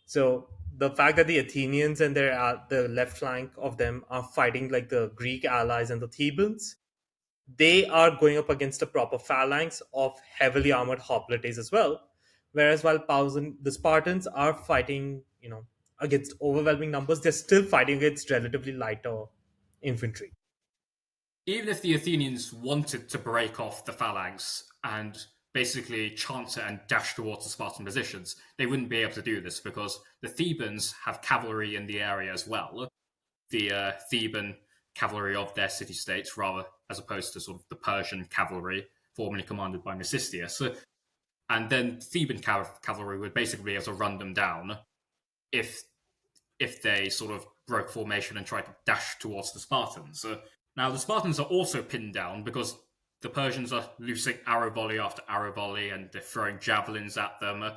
So the fact that the Athenians and the left flank of them are fighting like the Greek allies and the Thebans, they are going up against a proper phalanx of heavily armored hoplites as well. Whereas while the Spartans are fighting, against overwhelming numbers, they're still fighting against relatively lighter infantry. Even if the Athenians wanted to break off the phalanx and basically chance it and dash towards the Spartan positions, they wouldn't be able to do this because the Thebans have cavalry in the area as well. The Theban cavalry of their city states, rather as opposed to sort of the Persian cavalry formerly commanded by Mecistius. And then Theban cavalry would basically be able to run them down if they sort of broke formation and tried to dash towards the Spartans. Now, the Spartans are also pinned down because the Persians are loosing arrow volley after arrow volley and they're throwing javelins at them.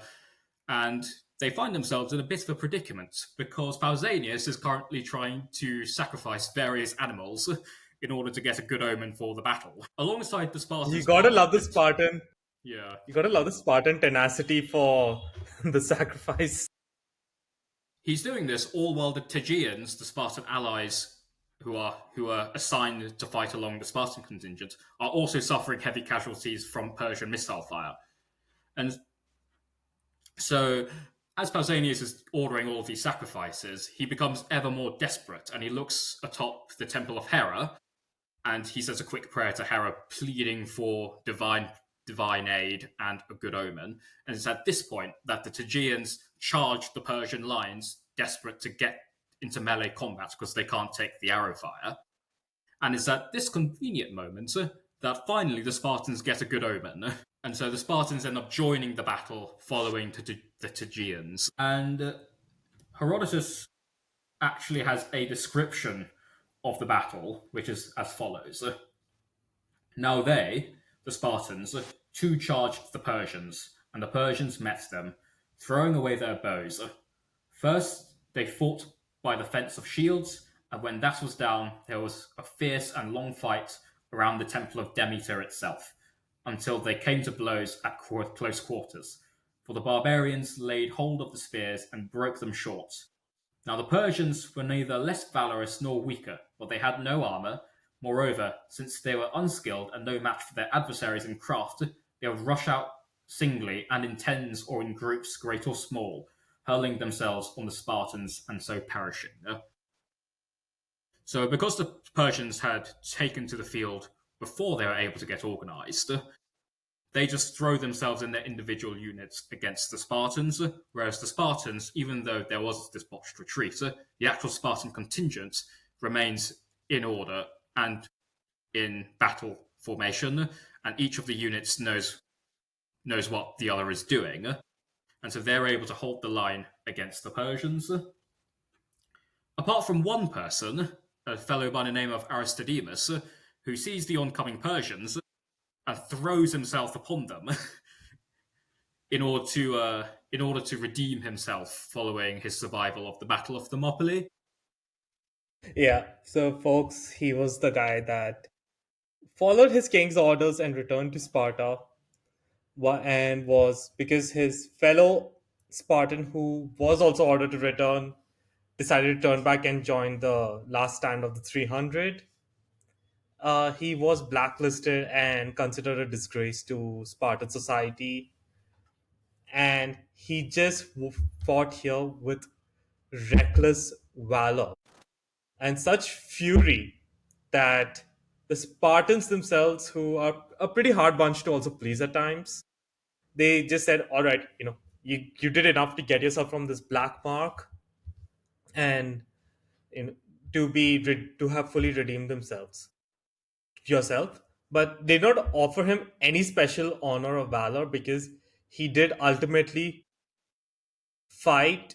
And they find themselves in a bit of a predicament because Pausanias is currently trying to sacrifice various animals in order to get a good omen for the battle. Alongside the You Spartans' gotta love the armament, Spartan. yeah, You gotta love the Spartan tenacity for the sacrifice. he's doing this all while the Tegeans, the Spartan allies who are assigned to fight along the Spartan contingent, are also suffering heavy casualties from Persian missile fire. And so, as Pausanias is ordering all of these sacrifices, he becomes ever more desperate and he looks atop the Temple of Hera and he says a quick prayer to Hera, pleading for divine aid and a good omen. And it's at this point that the Tegeans charge the Persian lines, desperate to get into melee combat because they can't take the arrow fire. And it's at this convenient moment that finally the Spartans get a good omen. And so the Spartans end up joining the battle following the Tegeans. And Herodotus actually has a description of the battle, which is as follows. Now they, the Spartans, too charged the Persians, and the Persians met them, throwing away their bows. First, they fought by the fence of shields, and when that was down, there was a fierce and long fight around the temple of Demeter itself, until they came to blows at close quarters. For the barbarians laid hold of the spears and broke them short. Now the Persians were neither less valorous nor weaker, but they had no armour. Moreover, since they were unskilled and no match for their adversaries in craft, they would rush out singly and in tens or in groups, great or small, hurling themselves on the Spartans and so perishing. So because the Persians had taken to the field before they were able to get organised, they just throw themselves in their individual units against the Spartans, whereas the Spartans, even though there was this botched retreat, the actual Spartan contingent remains in order and in battle formation, and each of the units knows what the other is doing, and so they're able to hold the line against the Persians. Apart from one person, a fellow by the name of Aristodemus, who sees the oncoming Persians and throws himself upon them in order to redeem himself following his survival of the Battle of Thermopylae. Yeah, so folks, he was the guy that followed his king's orders and returned to Sparta, and was because his fellow Spartan, who was also ordered to return, decided to turn back and join the last stand of the 300. He was blacklisted and considered a disgrace to Spartan society, and he just fought here with reckless valor and such fury that the Spartans themselves, who are a pretty hard bunch to also please at times, they just said, "All right, you did enough to get yourself from this black mark, and you know, to have fully redeemed themselves yourself." But they did not offer him any special honor or valor because he did ultimately fight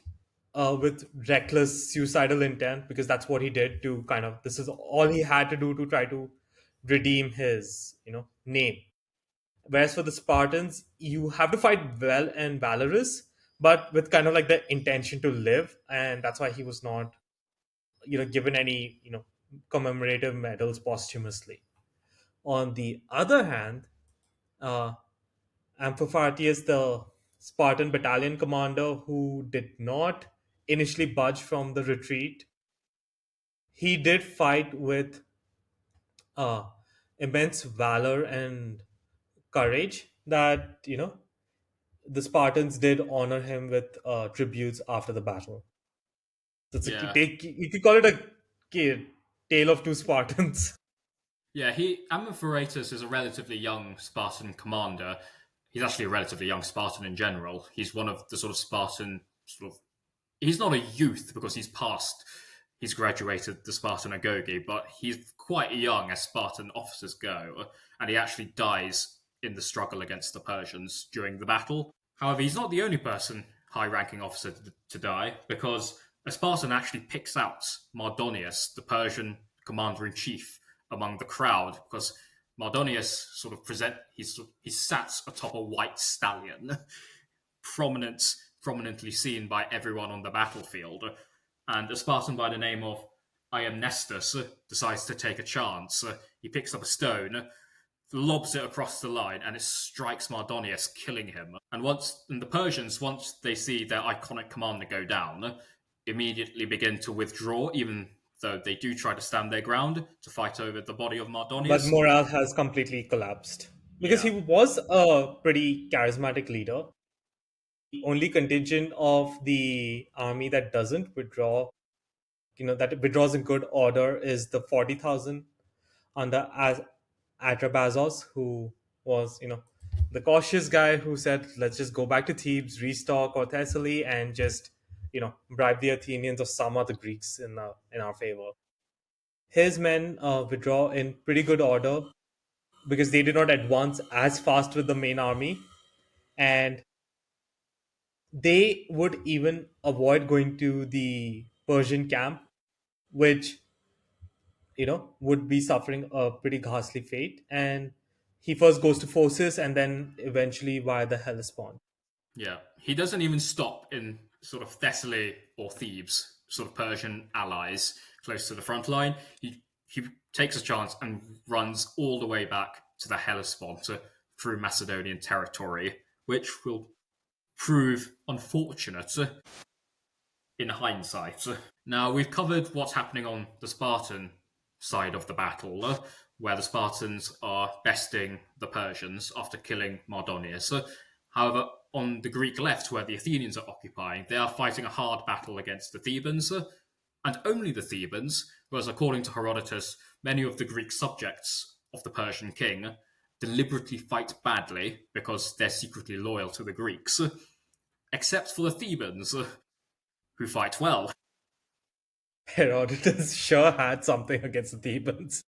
with reckless suicidal intent, because that's what he did to kind of, this is all he had to do to try to redeem his name. Whereas for the Spartans, you have to fight well and valorous, but with kind of like the intention to live, and that's why he was not given any commemorative medals posthumously. On the other hand, uh, Amphiphates, the Spartan battalion commander who did not initially budge from the retreat. He did fight with uh, immense valor and courage that, the Spartans did honor him with tributes after the battle. That's a Yeah, take. You could call it a tale of two Spartans. yeah. Amorphoratus is a relatively young Spartan commander. He's actually a relatively young Spartan in general. He's one of the sort of Spartan sort of. He's not a youth because he's graduated the Spartan agoge, but he's quite young as Spartan officers go, and he actually dies in the struggle against the Persians during the battle. However, he's not the only person, high-ranking officer, to die, because a Spartan actually picks out Mardonius, the Persian commander-in-chief, among the crowd, because Mardonius sort of he sat atop a white stallion, prominent, prominently seen by everyone on the battlefield, and a Spartan by the name of Iamnestus decides to take a chance. He picks up a stone, lobs it across the line, and it strikes Mardonius, killing him. And the Persians, once they see their iconic commander go down, immediately begin to withdraw, even though they do try to stand their ground to fight over the body of But Mardonius. morale has completely collapsed because Yeah, he was a pretty charismatic leader. The only contingent of the army that doesn't withdraw, that withdraws in good order, is the 40,000 under Atrabazos, who was, the cautious guy who said, let's just go back to Thebes, restock or Thessaly, and just, bribe the Athenians or some other Greeks in our favor. His men withdraw in pretty good order because they did not advance as fast with the main army, and they would even avoid going to the Persian camp, which would be suffering a pretty ghastly fate. And he first goes to Phocis and then eventually via the Hellespont. yeah. He doesn't even stop in sort of Thessaly or Thebes, sort of Persian allies close to the front line. He takes a chance and runs all the way back to the Hellespont through Macedonian territory, which will prove unfortunate in hindsight. Now, we've covered what's happening on the Spartan side of the battle, where the Spartans are besting the Persians after killing Mardonius. However, on the Greek left, where the Athenians are occupying, they are fighting a hard battle against the Thebans, and only the Thebans, whereas according to Herodotus, many of the Greek subjects of the Persian king deliberately fight badly because they're secretly loyal to the Greeks, except for the Thebans, who fight well. Herodotus sure had something against the Thebans.